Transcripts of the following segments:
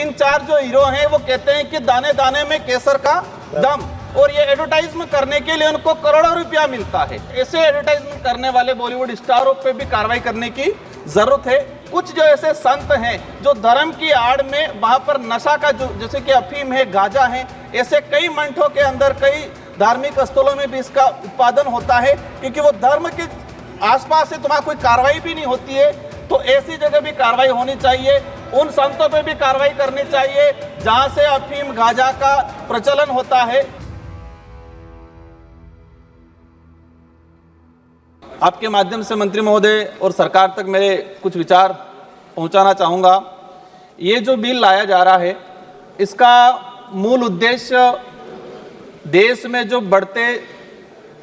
तीन चार जो हीरो हैं वो कहते हैं कि दाने दाने में केसर का दम, और ये एडवर्टाइजमेंट करने के लिए उनको करोड़ों रुपया मिलता है। ऐसे एडवर्टाइजमेंट करने वाले बॉलीवुड स्टारों पे भी कार्रवाई करने की जरूरत है। कुछ जो ऐसे संत हैं जो धर्म की आड़ में वहां पर नशा का जो जैसे कि अफीम है, गांजा है, ऐसे कई मंठों के अंदर कई धार्मिक स्थलों में भी इसका उत्पादन होता है, क्योंकि वो धर्म के आसपास से तुम्हारा कोई कार्रवाई भी नहीं होती है। तो ऐसी जगह भी कार्रवाई होनी चाहिए, उन संतों पे भी कार्रवाई करनी चाहिए जहां से अफीम गांजा का प्रचलन होता है। आपके माध्यम से मंत्री महोदय और सरकार तक मेरे कुछ विचार पहुंचाना चाहूँगा। ये जो बिल लाया जा रहा है, इसका मूल उद्देश्य देश में जो बढ़ते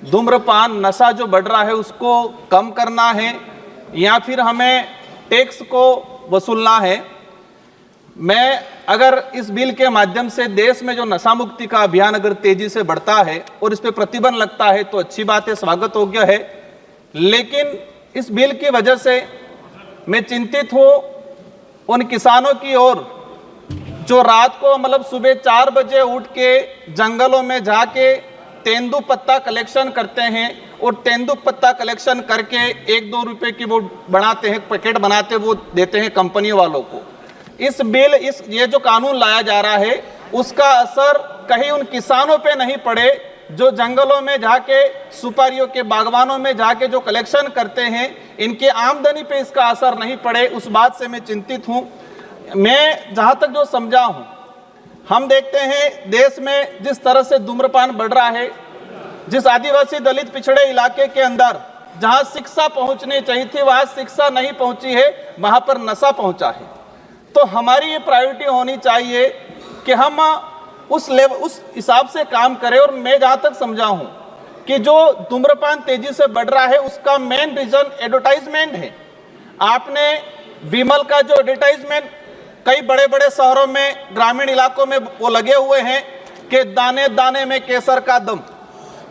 धूम्रपान नशा जो बढ़ रहा है उसको कम करना है, या फिर हमें टैक्स को वसूलना है। मैं अगर इस बिल के माध्यम से देश में जो नशा मुक्ति का अभियान अगर तेजी से बढ़ता है और इस पर प्रतिबंध लगता है तो अच्छी बात है, स्वागत योग्य है। लेकिन इस बिल की वजह से मैं चिंतित हूं उन किसानों की ओर जो रात को मतलब सुबह 4 बजे उठ के जंगलों में जाके तेंदू पत्ता कलेक्शन करते हैं, और तेंदू पत्ता कलेक्शन करके 1-2 रुपए की वो बनाते हैं, पैकेट बनाते वो देते हैं कंपनी वालों को। ये जो कानून लाया जा रहा है उसका असर कहीं उन किसानों पे नहीं पड़े जो जंगलों में जाके सुपारियों के बागवानों में जाके जो कलेक्शन करते हैं, इनके आमदनी पे इसका असर नहीं पड़े, उस बात से मैं चिंतित हूं। मैं जहां तक जो समझा हूं, हम देखते हैं देश में जिस तरह से धूम्रपान बढ़ रहा है, जिस आदिवासी दलित पिछड़े इलाके के अंदर जहां शिक्षा पहुंचनी चाहिए थी वहां शिक्षा नहीं पहुंची है, वहां पर नशा पहुंचा है। तो हमारी ये प्रायोरिटी होनी चाहिए कि हम उस हिसाब से काम करें। और मैं जहां तक समझा हूं कि जो धूम्रपान तेजी से बढ़ रहा है उसका मेन रीजन एडवर्टाइजमेंट है। आपने विमल का जो एडवर्टाइजमेंट कई बड़े बड़े शहरों में, ग्रामीण इलाकों में वो लगे हुए हैं कि दाने दाने में केसर का दम,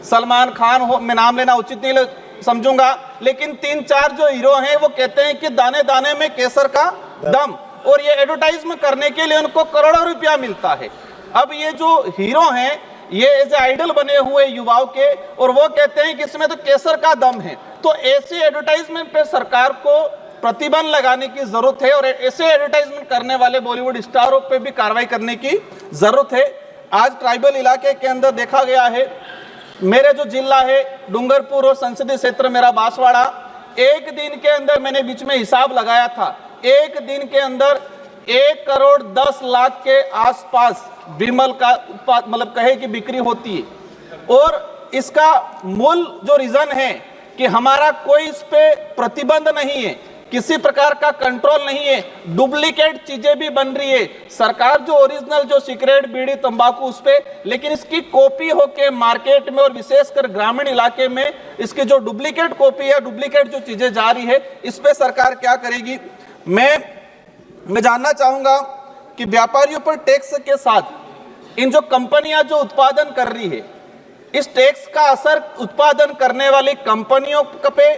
सलमान खान हो, मैं नाम लेना उचित नहीं समझूंगा, लेकिन 3-4 जो हीरो हैं वो कहते हैं कि दाने दाने में केसर का दम, और ये एडवर्टाइजमेंट करने के लिए उनको करोड़ों रुपया मिलता है। अब ये जो हीरो हैं ये एज आइडल बने हुए युवाओं के, और वो कहते हैं कि इसमें तो केसर का दम है। तो ऐसे एडवर्टाइजमेंट पे सरकार को प्रतिबंध लगाने की जरूरत है, और ऐसे एडवर्टाइजमेंट करने वाले बॉलीवुड स्टारों पे भी कार्रवाई करने की जरूरत है। आज ट्राइबल इलाके के अंदर देखा गया है, मेरे जो जिला है डूंगरपुर और संसदीय क्षेत्र मेरा बांसवाड़ा, एक दिन के अंदर मैंने बीच में हिसाब लगाया था, एक दिन के अंदर 1,10,00,000 के आसपास विमल का उत्पाद मतलब कहे कि बिक्री होती है। और इसका मूल जो रीजन है कि हमारा कोई इस पे प्रतिबंध नहीं है, किसी प्रकार का कंट्रोल नहीं है, डुप्लीकेट चीजें भी बन रही है। सरकार जो ओरिजिनल जो सिगरेट, बीड़ी, तंबाकू उस पे, लेकिन इसकी कॉपी होके मार्केट में और विशेषकर ग्रामीण इलाके में इसकी जो डुप्लीकेट कॉपी है, डुप्लीकेट जो चीजें जा रही है, इस पे सरकार क्या करेगी। मैं जानना चाहूंगा कि व्यापारियों पर टैक्स के साथ इन जो कंपनियां जो उत्पादन कर रही है, इस टैक्स का असर उत्पादन करने वाली कंपनियों पे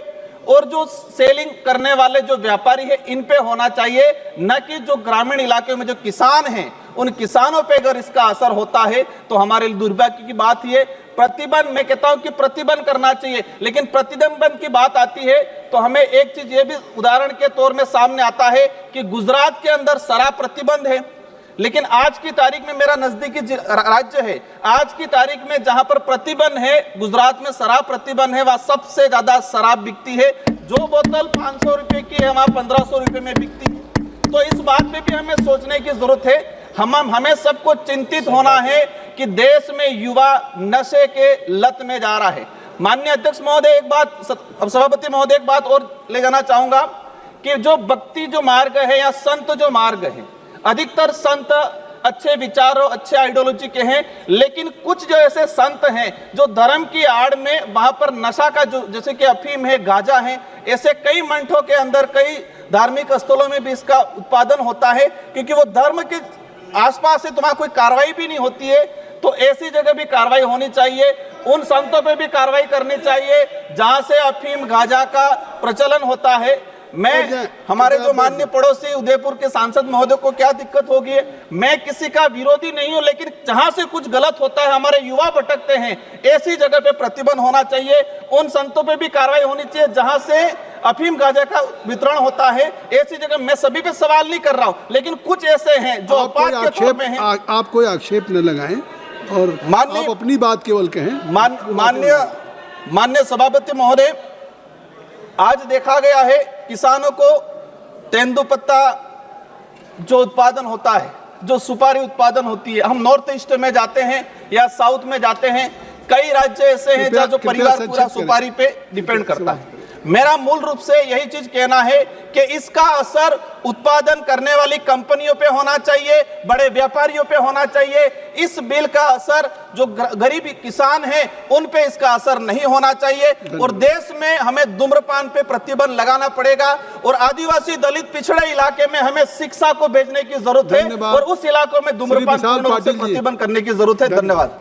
और जो सेलिंग करने वाले जो व्यापारी है इन पे होना चाहिए, न कि जो ग्रामीण इलाके में जो किसान हैं उन किसानों पे अगर इसका असर होता है तो हमारे लिए दुर्भाग्य की बात ये। प्रतिबंध, मैं कहता हूं कि प्रतिबंध करना चाहिए, लेकिन प्रतिबंध की बात आती है तो हमें एक चीज ये भी उदाहरण के तौर में सामने आता है कि गुजरात के अंदर शराब प्रतिबंध है, लेकिन आज की तारीख में मेरा नजदीकी राज्य है, आज की तारीख में जहां पर प्रतिबंध है, गुजरात में शराब प्रतिबंध है, वहां सबसे ज्यादा शराब बिकती है। जो बोतल 500 रुपए की है वहां 1500 रुपए में बिकती है। तो इस बात पे भी हमें सोचने की जरूरत है। हमें सबको चिंतित होना है कि देश में युवा नशे के लत में जा रहा है। माननीय अध्यक्ष महोदय, एक बात, सभापति महोदय, एक बात और ले जाना चाहूंगा कि जो भक्ति जो मार्ग है या संत जो मार्ग है, अधिकतर संत अच्छे विचारों, अच्छे आइडियोलॉजी के हैं, लेकिन कुछ जो ऐसे संत हैं जो धर्म की आड़ में वहां पर नशा का जो जैसे कि अफीम है, गांजा है, ऐसे कई मंठों के अंदर कई धार्मिक स्थलों में भी इसका उत्पादन होता है, क्योंकि वो धर्म के आसपास से तुम्हारा कोई कार्रवाई भी नहीं होती है। तो ऐसी जगह भी कार्रवाई होनी चाहिए, उन संतों पे भी कार्रवाई करनी चाहिए जहां से अफीम गांजा का प्रचलन होता है। मैं हमारे जो माननीय पड़ोसी उदयपुर के सांसद महोदय को क्या दिक्कत होगी, मैं किसी का विरोधी नहीं हूं, लेकिन जहां से कुछ गलत होता है, हमारे युवा भटकते हैं, ऐसी जगह पे प्रतिबंध होना चाहिए। उन संतों पे भी कार्रवाई होनी चाहिए जहां से अफीम गांजा का वितरण होता है। ऐसी जगह मैं सभी पे सवाल नहीं कर रहा हूं, लेकिन कुछ ऐसे हैं जो अपवाद के तौर पे हैं। आप कोई आक्षेप न लगाएं और आप अपनी बात केवल कहें। माननीय सभापति महोदय, आज देखा गया है किसानों को तेंदुपत्ता जो उत्पादन होता है, जो सुपारी उत्पादन होती है, हम नॉर्थ ईस्ट में जाते हैं या साउथ में जाते हैं, कई राज्य ऐसे हैं जहाँ जो परिवार पूरा सुपारी पे डिपेंड करता है। मेरा मूल रूप से यही चीज कहना है कि इसका असर उत्पादन करने वाली कंपनियों पे होना चाहिए, बड़े व्यापारियों पे होना चाहिए। इस बिल का असर जो गरीब किसान हैं उन पे इसका असर नहीं होना चाहिए। और देश में हमें धूम्रपान पे प्रतिबंध लगाना पड़ेगा और आदिवासी दलित पिछड़े इलाके में हमें शिक्षा को भेजने की जरूरत है और उस इलाकों में धूम्रपान पूर्ण रूप से प्रतिबंध करने की जरूरत है। धन्यवाद।